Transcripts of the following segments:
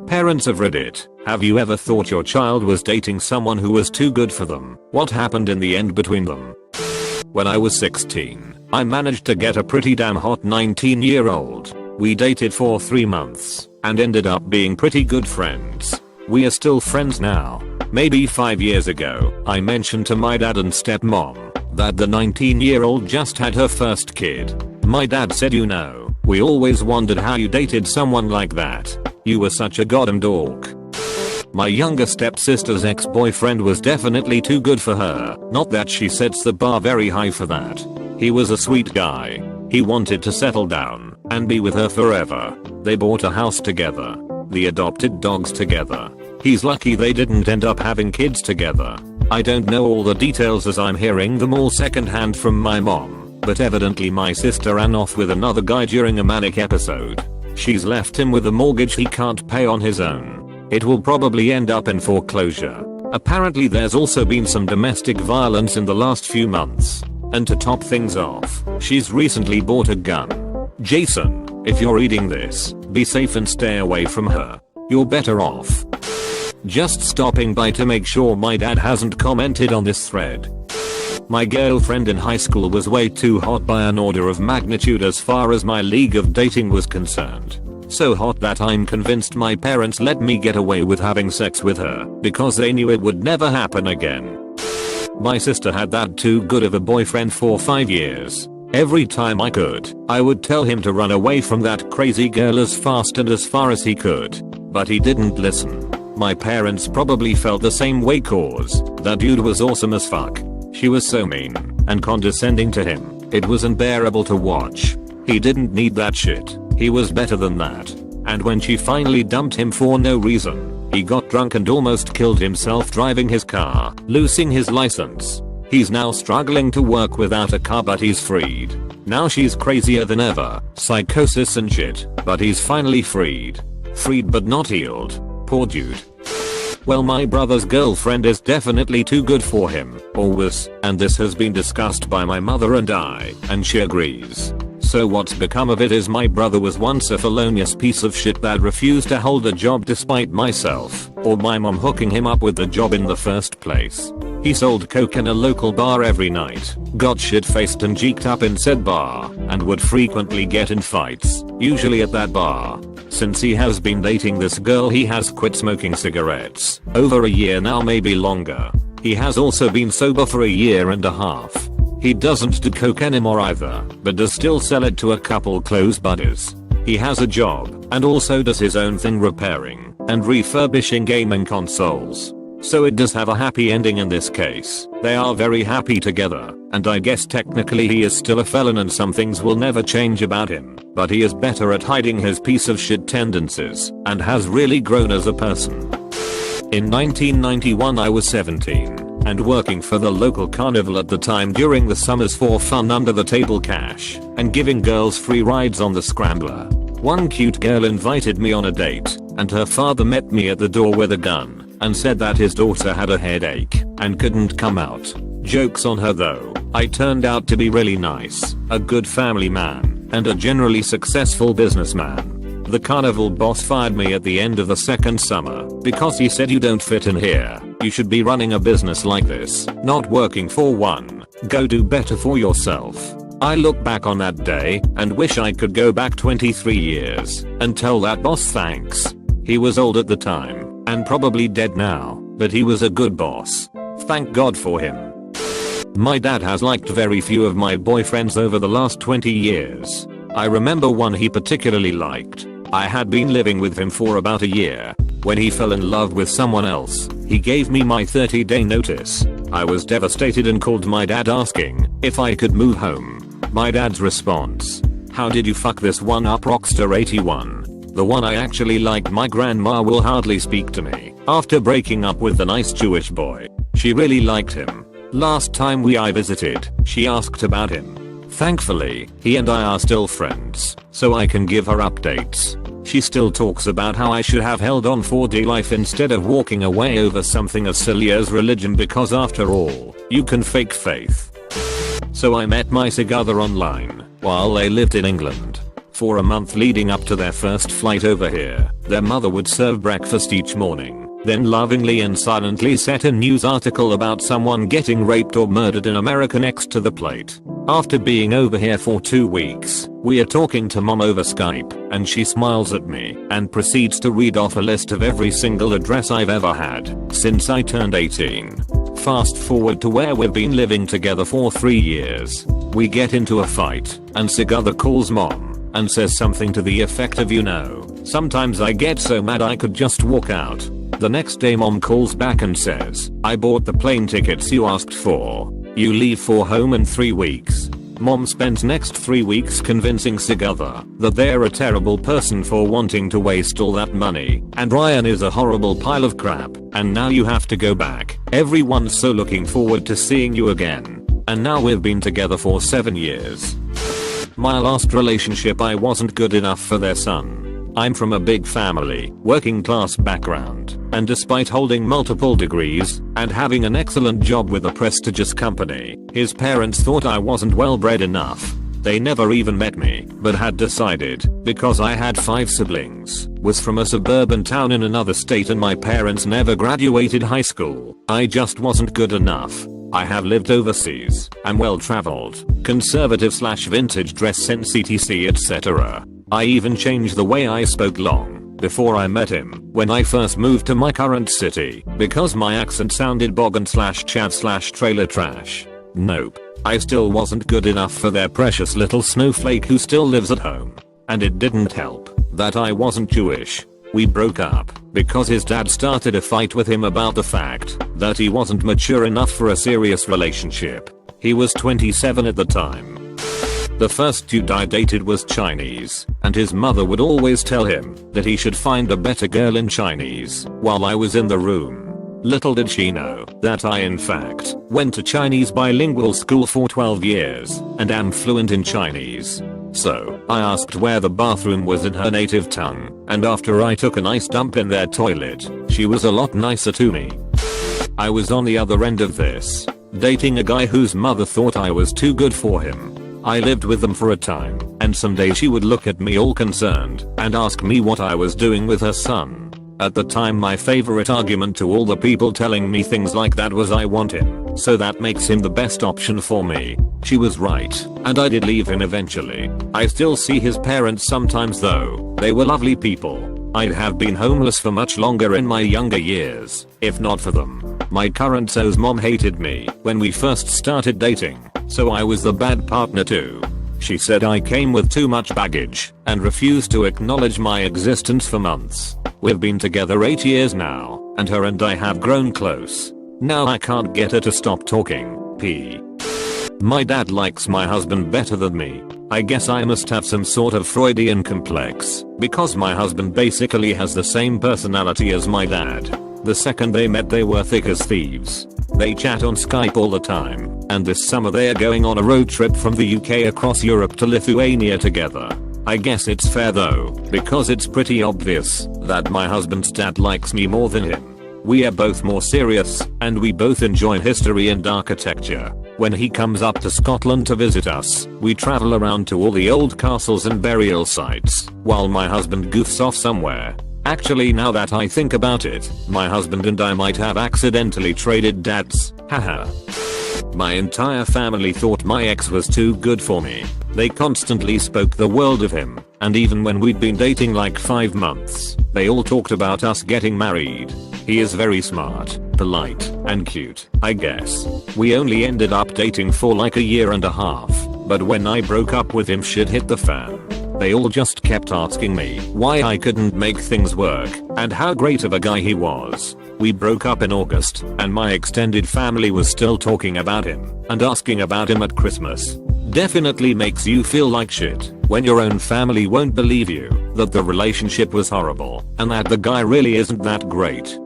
Parents of Reddit, have you ever thought your child was dating someone who was too good for them? What happened in the end between them? When I was 16, I managed to get a pretty damn hot 19-year-old. We dated for 3 months and ended up being pretty good friends. We are still friends now. Maybe 5 years ago, I mentioned to my dad and stepmom that the 19-year-old just had her first kid. My dad said, you know, we always wondered how you dated someone like that. You were such a goddamn dork. My younger stepsister's ex-boyfriend was definitely too good for her. Not that she sets the bar very high for that. He was a sweet guy. He wanted to settle down and be with her forever. They bought a house together. They adopted dogs together. He's lucky they didn't end up having kids together. I don't know all the details as I'm hearing them all secondhand from my mom, but evidently my sister ran off with another guy during a manic episode. She's left him with a mortgage he can't pay on his own. It will probably end up in foreclosure. Apparently there's also been some domestic violence in the last few months. And to top things off, she's recently bought a gun. Jason, if you're reading this, be safe and stay away from her. You're better off. Just stopping by to make sure my dad hasn't commented on this thread. My girlfriend in high school was way too hot by an order of magnitude as far as my league of dating was concerned. So hot that I'm convinced my parents let me get away with having sex with her because they knew it would never happen again. My sister had that too good of a boyfriend for 5 years. Every time I could, I would tell him to run away from that crazy girl as fast and as far as he could. But he didn't listen. My parents probably felt the same way cause that dude was awesome as fuck. She was so mean and condescending to him. It was unbearable to watch. He didn't need that shit. He was better than that. And when she finally dumped him for no reason, he got drunk and almost killed himself driving his car, losing his license. He's now struggling to work without a car, but he's freed. Now she's crazier than ever, psychosis and shit, but he's finally freed. Freed but not healed. Poor dude. Well, my brother's girlfriend is definitely too good for him, or was, and this has been discussed by my mother and I, and she agrees. So what's become of it is my brother was once a felonious piece of shit that refused to hold a job despite myself or my mom hooking him up with the job in the first place. He sold coke in a local bar every night, got shit-faced and geeked up in said bar, and would frequently get in fights, usually at that bar. Since he has been dating this girl, he has quit smoking cigarettes. Over a year now, maybe longer. He has also been sober for a year and a half. He doesn't do coke anymore either, but does still sell it to a couple close buddies. He has a job and also does his own thing repairing and refurbishing gaming consoles. So it does have a happy ending in this case. They are very happy together, and I guess technically he is still a felon and some things will never change about him, but he is better at hiding his piece of shit tendencies and has really grown as a person. In 1991 I was 17 and working for the local carnival at the time during the summers for fun under the table cash and giving girls free rides on the scrambler. One cute girl invited me on a date, and her father met me at the door with a gun and said that his daughter had a headache and couldn't come out. Jokes on her though. I turned out to be really nice, a good family man, and a generally successful businessman. The carnival boss fired me at the end of the second summer because he said, you don't fit in here. You should be running a business like this, not working for one. Go do better for yourself. I look back on that day and wish I could go back 23 years and tell that boss thanks. He was old at the time and probably dead now, but he was a good boss. Thank God for him. My dad has liked very few of my boyfriends over the last 20 years. I remember one he particularly liked. I had been living with him for about a year. When he fell in love with someone else, he gave me my 30-day notice. I was devastated and called my dad asking if I could move home. My dad's response: how did you fuck this one up, Rockstar 81? The one I actually like. My grandma will hardly speak to me after breaking up with the nice Jewish boy. She really liked him. Last time I visited, she asked about him. Thankfully, he and I are still friends, so I can give her updates. She still talks about how I should have held on for dear life instead of walking away over something as silly as religion, because after all, you can fake faith. So I met my sig other online while they lived in England. For a month leading up to their first flight over here, their mother would serve breakfast each morning, then lovingly and silently set a news article about someone getting raped or murdered in America next to the plate. After being over here for 2 weeks, we are talking to mom over Skype, and she smiles at me and proceeds to read off a list of every single address I've ever had since I turned 18. Fast forward to where we've been living together for 3 years. We get into a fight, and Sigatha calls mom and says something to the effect of, sometimes I get so mad I could just walk out. The next day mom calls back and says, I bought the plane tickets you asked for. You leave for home in 3 weeks. Mom spends next 3 weeks convincing Sigatha that they're a terrible person for wanting to waste all that money, and Ryan is a horrible pile of crap, and now you have to go back. Everyone's so looking forward to seeing you again. And now we've been together for 7 years. My last relationship, I wasn't good enough for their son. I'm from a big family, working class background, and despite holding multiple degrees and having an excellent job with a prestigious company, his parents thought I wasn't well bred enough. They never even met me, but had decided, because I had 5 siblings, was from a suburban town in another state, and my parents never graduated high school, I just wasn't good enough. I have lived overseas, am well traveled, conservative/vintage dress sense etc etc. I even changed the way I spoke long before I met him when I first moved to my current city because my accent sounded bogan/chad/trailer trash. Nope. I still wasn't good enough for their precious little snowflake who still lives at home. And it didn't help that I wasn't Jewish. We broke up because his dad started a fight with him about the fact that he wasn't mature enough for a serious relationship. He was 27 at the time. The first dude I dated was Chinese, and his mother would always tell him that he should find a better girl in Chinese while I was in the room. Little did she know that I in fact went to Chinese bilingual school for 12 years and am fluent in Chinese. So, I asked where the bathroom was in her native tongue, and after I took a nice dump in their toilet, she was a lot nicer to me. I was on the other end of this, dating a guy whose mother thought I was too good for him. I lived with them for a time, and someday she would look at me all concerned and ask me what I was doing with her son. At the time, my favorite argument to all the people telling me things like that was I want him, so that makes him the best option for me. She was right, and I did leave him eventually. I still see his parents sometimes though. They were lovely people. I'd have been homeless for much longer in my younger years, if not for them. My current so's mom hated me when we first started dating, so I was the bad partner too. She said I came with too much baggage and refused to acknowledge my existence for months. We've been together 8 years now, and her and I have grown close. Now I can't get her to stop talking. My dad likes my husband better than me. I guess I must have some sort of Freudian complex, because my husband basically has the same personality as my dad. The second they met, they were thick as thieves. They chat on Skype all the time, and this summer they are going on a road trip from the UK across Europe to Lithuania together. I guess it's fair though, because it's pretty obvious that my husband's dad likes me more than him. We are both more serious, and we both enjoy history and architecture. When he comes up to Scotland to visit us, we travel around to all the old castles and burial sites, while my husband goofs off somewhere. Actually, now that I think about it, my husband and I might have accidentally traded dads, haha. My entire family thought my ex was too good for me. They constantly spoke the world of him, and even when we'd been dating like 5 months, they all talked about us getting married. He is very smart, polite, and cute, I guess. We only ended up dating for like a year and a half, but when I broke up with him, shit hit the fan. They all just kept asking me why I couldn't make things work and how great of a guy he was. We broke up in August, and my extended family was still talking about him and asking about him at Christmas. Definitely makes you feel like shit when your own family won't believe you that the relationship was horrible and that the guy really isn't that great.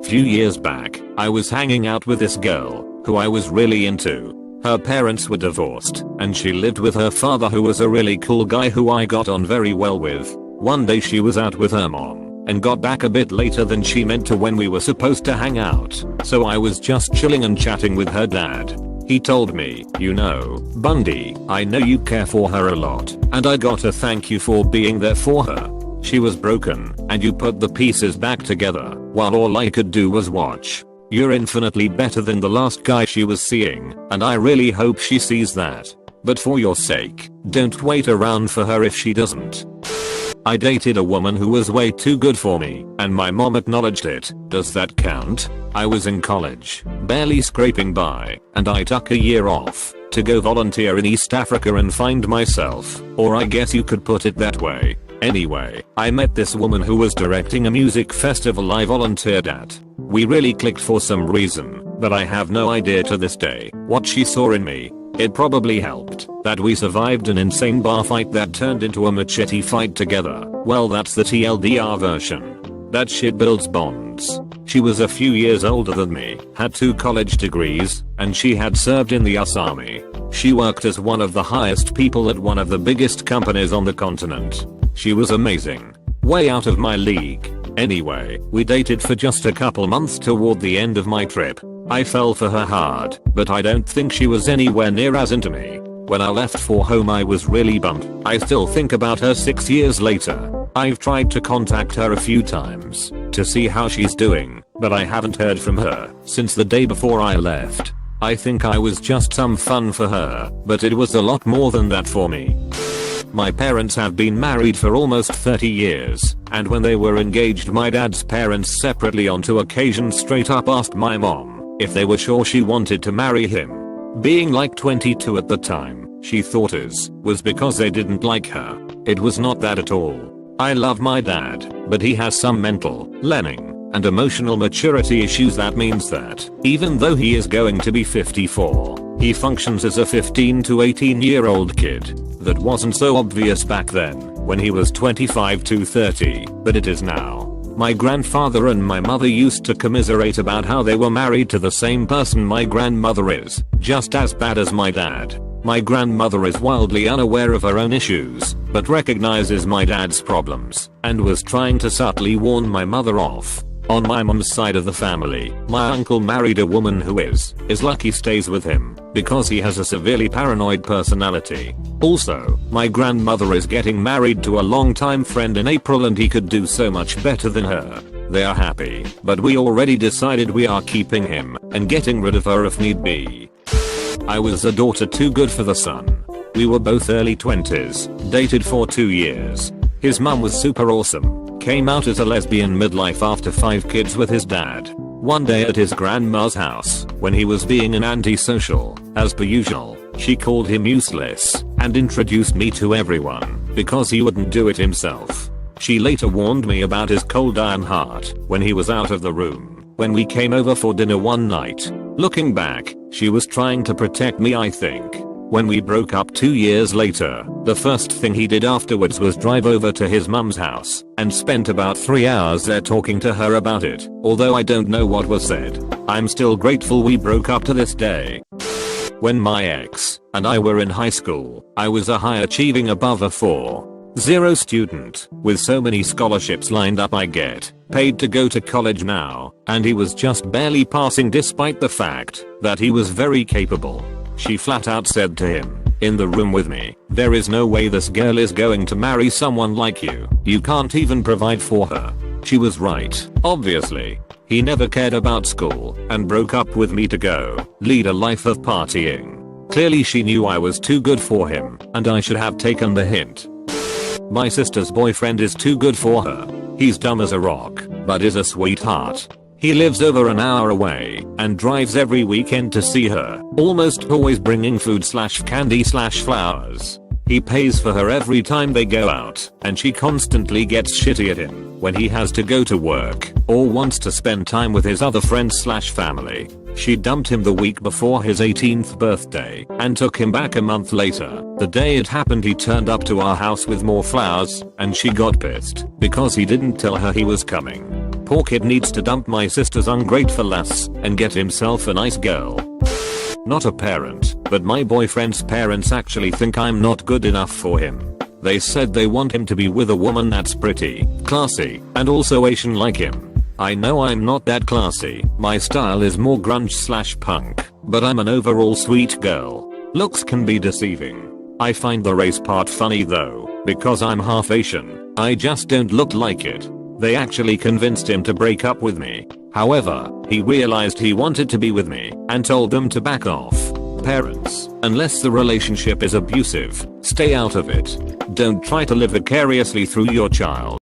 Few years back, I was hanging out with this girl who I was really into. Her parents were divorced, and she lived with her father, who was a really cool guy who I got on very well with. One day she was out with her mom and got back a bit later than she meant to when we were supposed to hang out, so I was just chilling and chatting with her dad. He told me, "You know, Bundy, I know you care for her a lot, and I gotta thank you for being there for her. She was broken, and you put the pieces back together, while all I could do was watch. You're infinitely better than the last guy she was seeing, and I really hope she sees that. But for your sake, don't wait around for her if she doesn't." I dated a woman who was way too good for me, and my mom acknowledged it. Does that count? I was in college, barely scraping by, and I took a year off to go volunteer in East Africa and find myself, or I guess you could put it that way. Anyway, I met this woman who was directing a music festival I volunteered at. We really clicked for some reason, but I have no idea to this day what she saw in me. It probably helped that we survived an insane bar fight that turned into a machete fight together. Well, that's the TLDR version. That shit builds bonds. She was a few years older than me, had 2 college degrees, and she had served in the US Army. She worked as one of the highest people at one of the biggest companies on the continent. She was amazing. Way out of my league. Anyway, we dated for just a couple months toward the end of my trip. I fell for her hard, but I don't think she was anywhere near as into me. When I left for home I was really bummed. I still think about her 6 years later. I've tried to contact her a few times to see how she's doing, but I haven't heard from her since the day before I left. I think I was just some fun for her, but it was a lot more than that for me. My parents have been married for almost 30 years, and when they were engaged my dad's parents separately on 2 occasions straight up asked my mom if they were sure she wanted to marry him. Being like 22 at the time, she thought it was because they didn't like her. It was not that at all. I love my dad, but he has some mental, learning, and emotional maturity issues. That means that, even though he is going to be 54, he functions as a 15 to 18-year-old kid. That wasn't so obvious back then, when he was 25 to 30, but it is now. My grandfather and my mother used to commiserate about how they were married to the same person. My grandmother is just as bad as my dad. My grandmother is wildly unaware of her own issues, but recognizes my dad's problems, and was trying to subtly warn my mother off. On my mom's side of the family, my uncle married a woman who is lucky stays with him, because he has a severely paranoid personality. Also, my grandmother is getting married to a longtime friend in April and he could do so much better than her. They are happy, but we already decided we are keeping him, and getting rid of her if need be. I was a daughter too good for the son. We were both early 20s, dated for 2 years. His mum was super awesome, came out as a lesbian midlife after 5 kids with his dad. One day at his grandma's house, when he was being an antisocial, as per usual, she called him useless, and introduced me to everyone, because he wouldn't do it himself. She later warned me about his cold iron heart, when he was out of the room, when we came over for dinner one night. Looking back, she was trying to protect me, I think. When we broke up 2 years later, the first thing he did afterwards was drive over to his mum's house, and spent about 3 hours there talking to her about it. Although I don't know what was said, I'm still grateful we broke up to this day. When my ex and I were in high school, I was a high achieving above a 4.0 student, with so many scholarships lined up I get paid to go to college now, and he was just barely passing despite the fact that he was very capable. She flat out said to him, in the room with me, "There is no way this girl is going to marry someone like you. You can't even provide for her." She was right, obviously. He never cared about school, and broke up with me to go lead a life of partying. Clearly she knew I was too good for him, and I should have taken the hint. My sister's boyfriend is too good for her. He's dumb as a rock, but is a sweetheart. He lives over an hour away, and drives every weekend to see her, almost always bringing food/candy/flowers. He pays for her every time they go out, and she constantly gets shitty at him when he has to go to work, or wants to spend time with his other friends/family. She dumped him the week before his 18th birthday, and took him back a month later. The day it happened he turned up to our house with more flowers, and she got pissed, because he didn't tell her he was coming. Poor kid needs to dump my sister's ungrateful ass, and get himself a nice girl. Not a parent, but my boyfriend's parents actually think I'm not good enough for him. They said they want him to be with a woman that's pretty, classy, and also Asian like him. I know I'm not that classy, my style is more grunge/punk, But I'm an overall sweet girl. Looks can be deceiving. I find the race part funny though, because I'm half Asian. I just don't look like it. They actually convinced him to break up with me. However, he realized he wanted to be with me and told them to back off. Parents, unless the relationship is abusive, stay out of it. Don't try to live vicariously through your child.